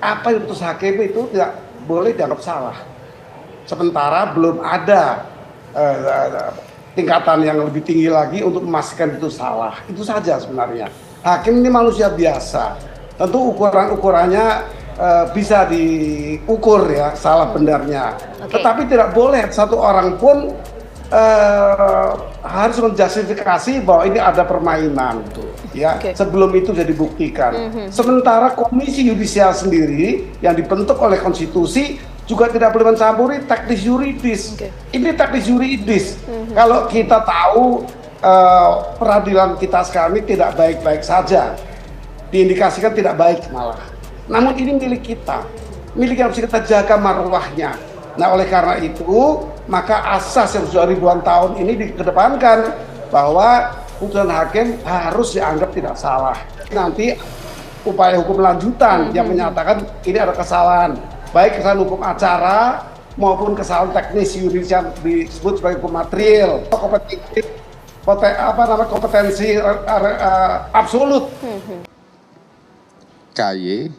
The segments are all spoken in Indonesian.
apa yang putus hakim itu tidak boleh dianggap salah. Sementara belum ada tingkatan yang lebih tinggi lagi untuk memastikan itu salah. Itu saja sebenarnya. Hakim ini manusia biasa. Tentu ukuran-ukurannya bisa diukur ya salah benarnya. Tetapi tidak boleh satu orang pun harus menjustifikasi bahwa ini ada permainan ya sebelum itu sudah dibuktikan. Sementara Komisi Yudisial sendiri yang dibentuk oleh konstitusi juga tidak boleh mencampuri teknis yuridis. Ini teknis yuridis. Kalau kita tahu peradilan kita sekarang ini tidak baik-baik saja, diindikasikan tidak baik malah. Namun ini milik kita, milik yang harus kita jaga marwahnya. Nah oleh karena itu maka asas yang sudah ribuan tahun ini dikedepankan bahwa putusan hakim harus dianggap tidak salah. Nanti upaya hukum lanjutan yang menyatakan ini ada kesalahan, baik kesalahan hukum acara maupun kesalahan teknis yuridis yang disebut sebagai hukum material, kompetensi absolut. KY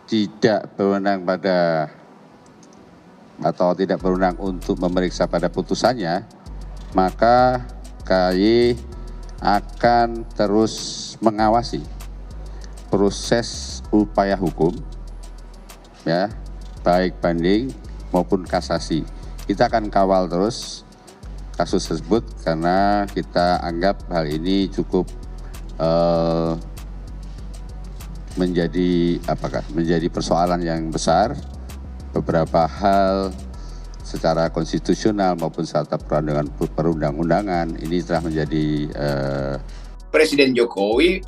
tidak berwenang pada atau tidak berwenang untuk memeriksa pada putusannya, maka KY akan terus mengawasi proses upaya hukum ya, baik banding maupun kasasi. Kita akan kawal terus kasus tersebut karena kita anggap hal ini cukup menjadi persoalan yang besar. Beberapa hal secara konstitusional maupun secara perundang-undangan ini telah menjadi Presiden Jokowi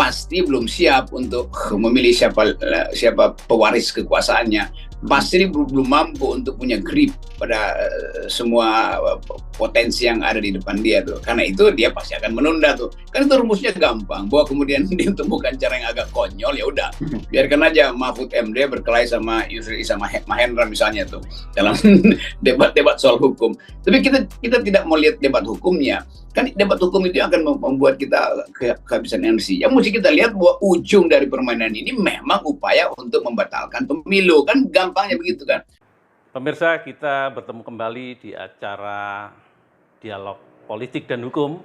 pasti belum siap untuk memilih siapa pewaris kekuasaannya. Pasti belum mampu untuk punya grip pada semua potensi yang ada di depan dia tuh. Karena itu dia pasti akan menunda tuh. Kan itu rumusnya gampang. Bahwa kemudian dia temukan cara yang agak konyol, ya udah biarkan aja Mahfud MD berkelahi sama Yusril Iza Mahendra misalnya tuh dalam debat-debat soal hukum. Tapi kita tidak mau lihat debat hukumnya. Kan debat hukum itu akan membuat kita kehabisan energi. Yang mesti kita lihat bahwa ujung dari permainan ini memang upaya untuk membatalkan pemilu. Kan gampangnya begitu kan. Pemirsa, kita bertemu kembali di acara Dialog Politik dan Hukum.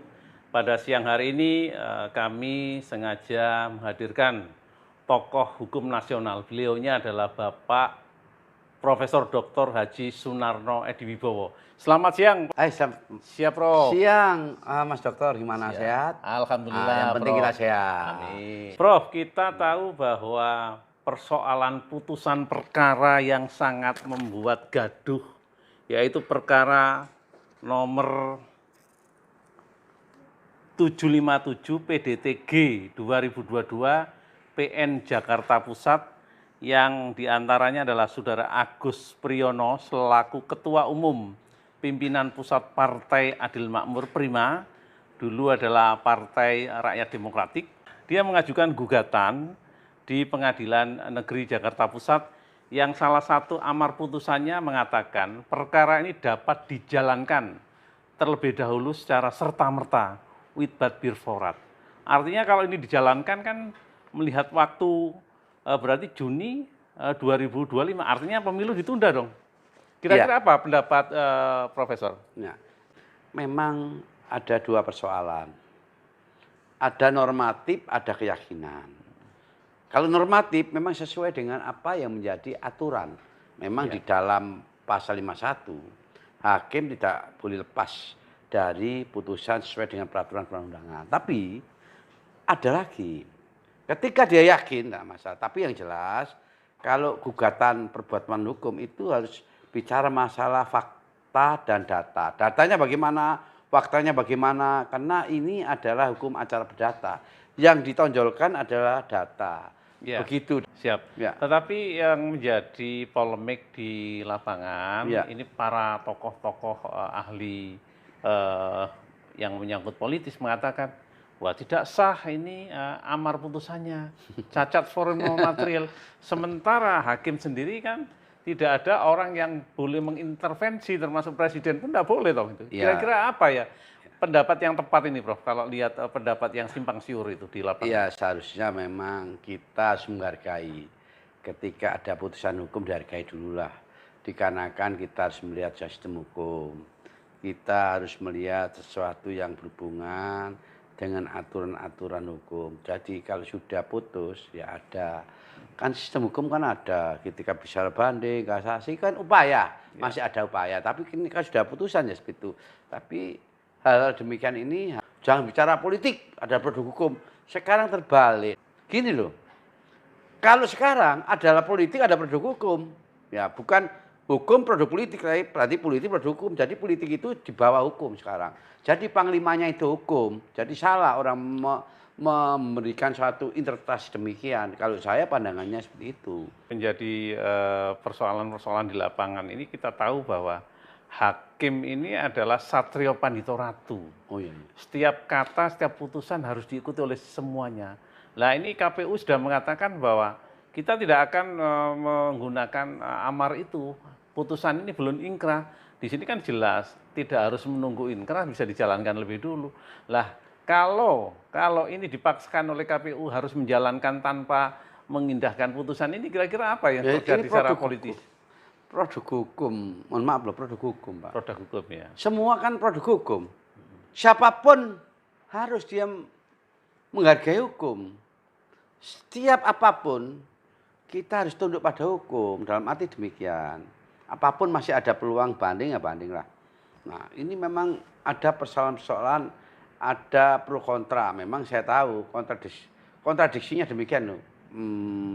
Pada siang hari ini kami sengaja menghadirkan tokoh hukum nasional. Beliaunya adalah Bapak Profesor Dr. Haji Sunarno Ediwibowo. Selamat siang. Siap, Prof. Siang, Mas Dokter, gimana sehat? Alhamdulillah, yang penting Prof. kita sehat. Amin. Prof, kita tahu bahwa persoalan putusan perkara yang sangat membuat gaduh, yaitu perkara nomor 757 PDTG 2022 PN Jakarta Pusat, yang diantaranya adalah Saudara Agus Priyono selaku Ketua Umum Pimpinan Pusat Partai Adil Makmur Prima, dulu adalah Partai Rakyat Demokratik. Dia mengajukan gugatan di Pengadilan Negeri Jakarta Pusat yang salah satu amar putusannya mengatakan perkara ini dapat dijalankan terlebih dahulu secara serta-merta witbat birforat. Artinya kalau ini dijalankan kan melihat waktu berarti Juni 2025, artinya pemilu ditunda dong. Kira-kira apa pendapat Profesor? Nah, memang ada dua persoalan. Ada normatif, ada keyakinan. Kalau normatif memang sesuai dengan apa yang menjadi aturan. Memang di dalam pasal 51, hakim tidak boleh lepas dari putusan sesuai dengan peraturan perundang-undangan. Tapi ada lagi, ketika dia yakin, tidak masalah. Tapi yang jelas, kalau gugatan perbuatan hukum itu harus bicara masalah fakta dan data. Datanya bagaimana, faktanya bagaimana, karena ini adalah hukum acara perdata. Yang ditonjolkan adalah data. Ya, begitu. Siap. Ya. Tetapi yang menjadi polemik di lapangan, ini para tokoh-tokoh ahli yang menyangkut politis mengatakan, wah tidak sah ini amar putusannya, cacat formal material. Sementara hakim sendiri kan tidak ada orang yang boleh mengintervensi, termasuk presiden pun tidak boleh toh. Kira-kira apa ya pendapat yang tepat ini, Prof? Kalau lihat pendapat yang simpang siur itu di lapangan. Iya, seharusnya memang kita harus menghargai. Ketika ada putusan hukum dihargai dululah. Dikarenakan kita harus melihat sistem hukum. Kita harus melihat sesuatu yang berhubungan dengan aturan-aturan hukum. Jadi kalau sudah putus ya ada. Kan sistem hukum kan ada. Ketika bisa banding, kasasi kan upaya. Masih ada upaya. Tapi ini kan sudah putusan ya seperti itu. Tapi hal demikian ini jangan bicara politik, ada produk hukum. Sekarang terbalik. Gini loh. Kalau sekarang adalah politik ada produk hukum. Ya, bukan hukum produk politik, berarti politik produk hukum. Jadi politik itu di bawah hukum sekarang. Jadi panglimanya itu hukum. Jadi salah orang memberikan suatu interpretasi demikian. Kalau saya pandangannya seperti itu. Menjadi persoalan-persoalan di lapangan ini kita tahu bahwa hakim ini adalah satrio pandito ratu. Oh iya. Setiap kata, setiap putusan harus diikuti oleh semuanya. Nah ini KPU sudah mengatakan bahwa kita tidak akan menggunakan amar itu. Putusan ini belum ingkrah. Di sini kan jelas tidak harus menunggu ingkrah, bisa dijalankan lebih dulu. Lah kalau ini dipaksakan oleh KPU harus menjalankan tanpa mengindahkan putusan ini, kira-kira apa yang terjadi secara politis? Produk hukum, mohon maaf loh, produk hukum Pak. Produk hukum ya. Semua kan produk hukum. Siapapun harus dia menghargai hukum. Setiap apapun kita harus tunduk pada hukum. Dalam arti demikian. Apapun masih ada peluang banding ya bandinglah. Nah ini memang ada persoalan-persoalan, ada pro kontra. Memang saya tahu kontradiksinya demikian loh,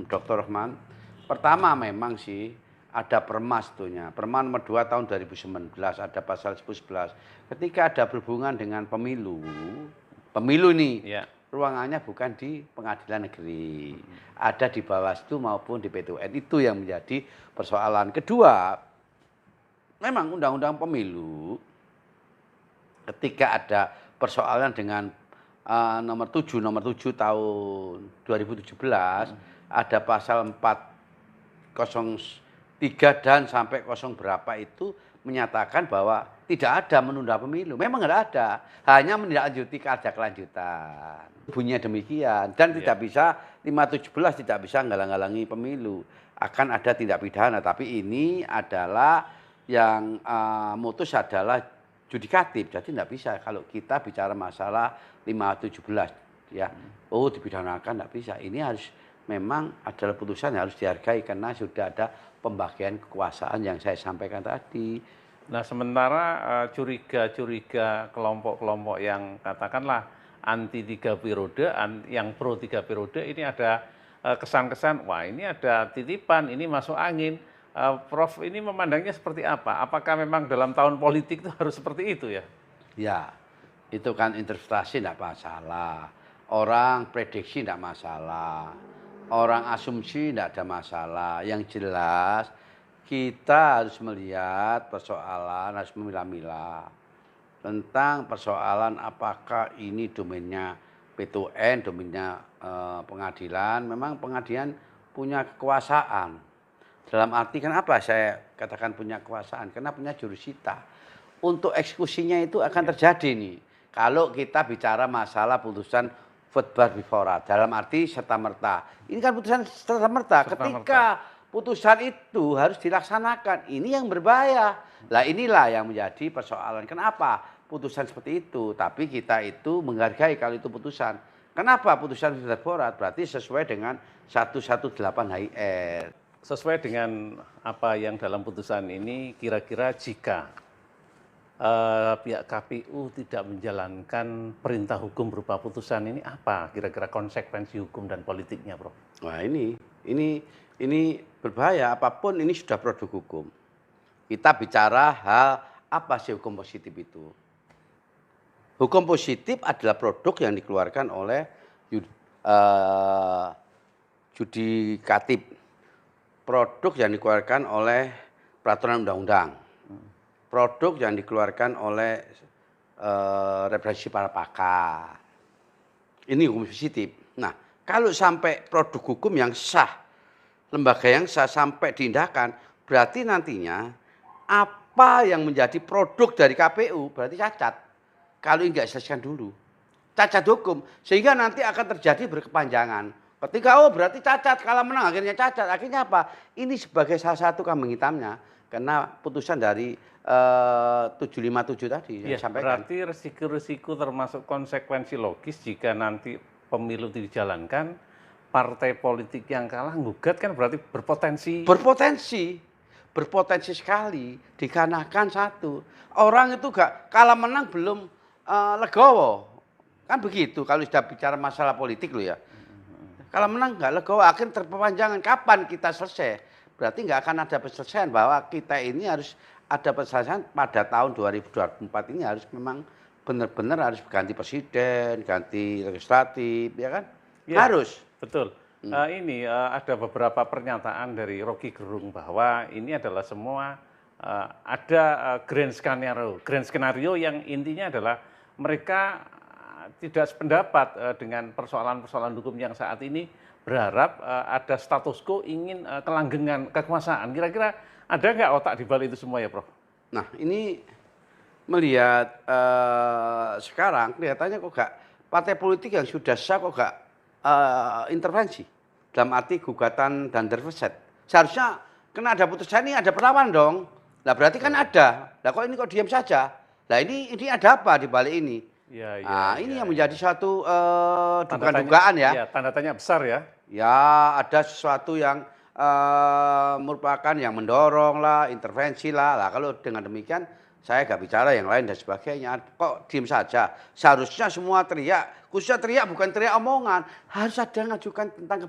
Dr. Rahman. Pertama memang sih ada permas tuhnya. Perma nomor 2 tahun 2019 ada pasal 11. Ketika ada berhubungan dengan pemilu nih. Ya. Ruangannya bukan di pengadilan negeri, ada di Bawaslu maupun di PT UN. Itu yang menjadi persoalan. Kedua, memang undang-undang pemilu ketika ada persoalan dengan nomor 7 tahun 2017 ada pasal 403 dan sampai 0 berapa itu menyatakan bahwa tidak ada menunda pemilu. Memang tidak ada, hanya menindaklanjuti ada kelanjutan. Bunyinya demikian dan tidak bisa 517 tidak bisa menghalang-halangi pemilu. Akan ada tindak pidana, tapi ini adalah yang mutus adalah judikatif. Jadi tidak bisa kalau kita bicara masalah 517 ya. Oh, dipidanakan tidak bisa. Ini harus memang adalah putusan yang harus dihargai karena sudah ada pembagian kekuasaan yang saya sampaikan tadi. Nah, sementara curiga-curiga kelompok-kelompok yang katakanlah anti 3 periode, yang pro 3 periode, ini ada kesan-kesan, wah ini ada titipan, ini masuk angin. Prof ini memandangnya seperti apa? Apakah memang dalam tahun politik itu harus seperti itu ya? Ya, itu kan interpretasi tidak masalah. Orang prediksi tidak masalah. Orang asumsi tidak ada masalah. Yang jelas kita harus melihat persoalan, harus memilah-milah tentang persoalan apakah ini domainnya PT UN, domainnya pengadilan. Memang pengadilan punya kekuasaan. Dalam arti kan apa saya katakan punya kekuasaan? Karena punya jurusita. Untuk eksekusinya itu akan terjadi nih. Kalau kita bicara masalah putusan vote before, dalam arti serta-merta. Ini kan putusan serta-merta. Ketika putusan itu harus dilaksanakan. Ini yang berbahaya. Lah inilah yang menjadi persoalan. Kenapa putusan seperti itu? Tapi kita itu menghargai kalau itu putusan. Kenapa putusan berat? Berarti sesuai dengan 118 HIR. Sesuai dengan apa yang dalam putusan ini, kira-kira jika pihak KPU tidak menjalankan perintah hukum berupa putusan ini, apa kira-kira konsekuensi hukum dan politiknya, Prof? Wah ini berbahaya, apapun ini sudah produk hukum. Kita bicara hal apa sih hukum positif itu? Hukum positif adalah produk yang dikeluarkan oleh judikatif. Produk yang dikeluarkan oleh peraturan undang-undang. Produk yang dikeluarkan oleh referensi para pakar. Ini hukum positif. Nah, kalau sampai produk hukum yang sah, lembaga yang sah sampai diindahkan, berarti nantinya apa yang menjadi produk dari KPU berarti cacat. kalau nggak diselesaikan dulu. Cacat hukum, sehingga nanti akan terjadi berkepanjangan. Ketika berarti cacat, kalah menang akhirnya cacat. Akhirnya apa? Ini sebagai salah satu kambing hitamnya karena putusan dari 757 tadi Ya, saya sampaikan. berarti risiko-risiko termasuk konsekuensi logis jika nanti pemilu dijalankan, partai politik yang kalah gugat kan berarti berpotensi. Berpotensi sekali dikarenakan satu, orang itu gak kalah menang belum legowo. Kan begitu kalau sudah bicara masalah politik loh ya. Kalau menang nggak legowo, akhirnya terperpanjangan. Kapan kita selesai? Berarti nggak akan ada penyelesaian bahwa kita ini harus ada penyelesaian pada tahun 2024 ini harus memang benar-benar harus ganti presiden, ganti legislatif, ya kan? Ya, Harus. betul. Ini ada beberapa pernyataan dari Rocky Gerung bahwa ini adalah semua ada grand skenario yang intinya adalah mereka tidak sependapat dengan persoalan-persoalan hukum yang saat ini, berharap ada status quo, ingin kelanggengan kekuasaan. Kira-kira ada nggak otak di balik itu semua ya, Prof? Nah, ini melihat sekarang kelihatannya kok gak partai politik yang sudah sah kok gak intervensi dalam arti gugatan dan derveset. Seharusnya kena ada putusan ini ada perlawanan dong. Lah berarti kan ada. Lah kok ini kok diam saja? Lah ini ada apa di balik ini? Ya, Ini yang menjadi suatu dugaan-dugaan ya. Ya, tanda tanya besar ya. Ya, ada sesuatu yang merupakan yang mendorong lah, intervensi lah. Lah kalau dengan demikian saya gak bicara yang lain dan sebagainya. Kok diem saja? Seharusnya semua teriak. Khususnya teriak bukan teriak omongan. Harus ada yang ngajukan tentang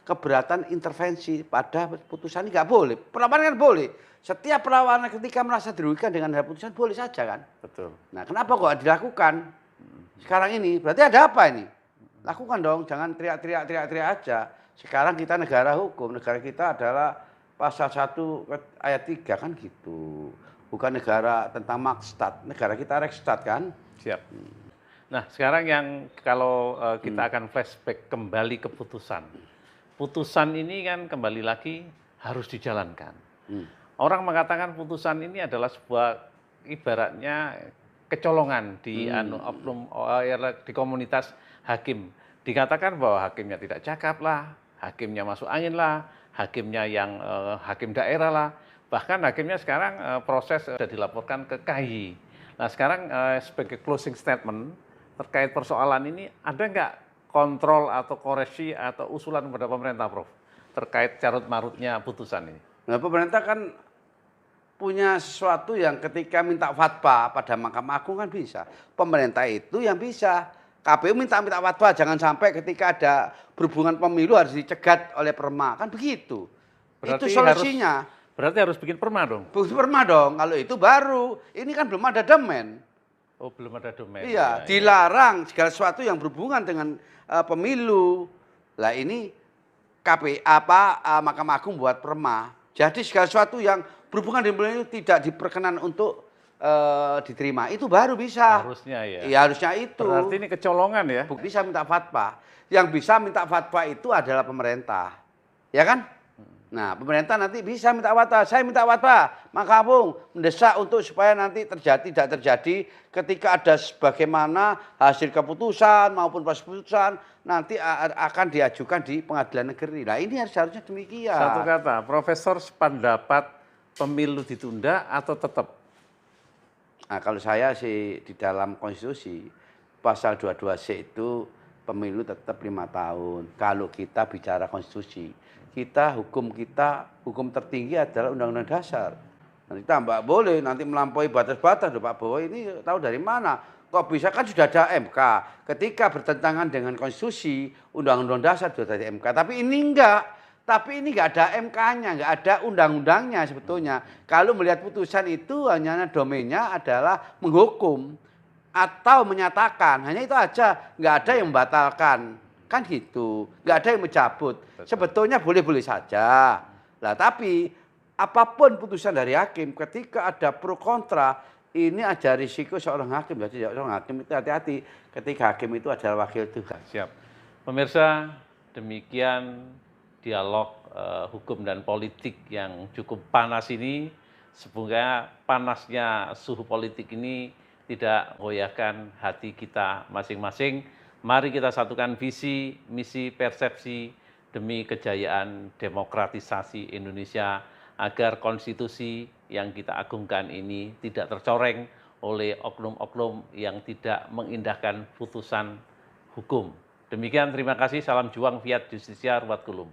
keberatan intervensi pada putusan ini gak boleh. Perlawanan kan boleh. Setiap perlawanan ketika merasa dirugikan dengan ada putusan boleh saja kan. Betul. Nah kenapa kok dilakukan sekarang ini? Berarti ada apa ini? Lakukan dong, jangan teriak aja. Sekarang kita negara hukum, negara kita adalah pasal 1 ayat 3 kan gitu. Bukan negara tentang makstat, negara kita Reksstat kan. Siap. Nah sekarang yang kalau kita akan flashback kembali ke putusan. Putusan ini kan kembali lagi harus dijalankan. Orang mengatakan putusan ini adalah sebuah ibaratnya kecolongan di di komunitas hakim. Dikatakan bahwa hakimnya tidak cakap lah, hakimnya masuk angin lah, hakimnya yang hakim daerah lah. Bahkan hakimnya sekarang proses sudah dilaporkan ke KAI. Nah sekarang sebagai closing statement terkait persoalan ini, ada nggak kontrol atau koreksi atau usulan kepada pemerintah, Prof? Terkait carut marutnya putusan ini. Nah pemerintah kan punya sesuatu yang ketika minta fatwa pada Mahkamah Agung kan bisa. Pemerintah itu yang bisa. KPU minta fatwa, jangan sampai ketika ada berhubungan pemilu harus dicegat oleh perma. Kan begitu. Berarti itu solusinya. Berarti harus bikin perma dong? Bikin perma dong, kalau itu baru. Ini kan belum ada domain. Oh belum ada domain. Iya, dilarang segala sesuatu yang berhubungan dengan pemilu. Lah ini Mahkamah Agung buat perma. Jadi segala sesuatu yang berhubungan dengan pemilu tidak diperkenan untuk diterima. Itu baru bisa. Harusnya ya. Iya harusnya itu. Berarti ini kecolongan ya? Bisa minta fatwa. Yang bisa minta fatwa itu adalah pemerintah. Ya kan? Nah pemerintah nanti bisa minta fatwa. Saya minta fatwa. Mahkamah Agung mendesak untuk supaya nanti tidak terjadi ketika ada sebagaimana hasil keputusan maupun pas keputusan nanti akan diajukan di pengadilan negeri. Nah ini harusnya demikian. Satu kata, Profesor sependapat pemilu ditunda atau tetap? Nah kalau saya sih di dalam konstitusi pasal 22C itu pemilu tetap 5 tahun. Kalau kita bicara konstitusi, hukum tertinggi adalah Undang-Undang Dasar. Nanti tambah boleh nanti melampaui batas-batas. Pak Bowo ini tahu dari mana? Kok bisa kan sudah ada MK. Ketika bertentangan dengan konstitusi, Undang-Undang Dasar sudah ada MK. Tapi ini enggak. Tapi ini enggak ada MK-nya, enggak ada undang-undangnya sebetulnya. Kalau melihat putusan itu hanya domainnya adalah menghukum atau menyatakan. Hanya itu aja, enggak ada yang membatalkan. Kan gitu. Enggak ada yang mencabut. Sebetulnya boleh-boleh saja. Lah tapi apapun putusan dari hakim ketika ada pro kontra, ini ada risiko seorang hakim. Jadi seorang hakim itu hati-hati ketika hakim itu adalah wakil Tuhan. Siap. Pemirsa, demikian dialog hukum dan politik yang cukup panas ini. Semoga panasnya suhu politik ini tidak goyahkan hati kita masing-masing. Mari kita satukan visi, misi, persepsi demi kejayaan demokratisasi Indonesia agar konstitusi yang kita agungkan ini tidak tercoreng oleh oknum-oknum yang tidak mengindahkan putusan hukum. Demikian, terima kasih. Salam juang, fiat justitia, ruat kulum.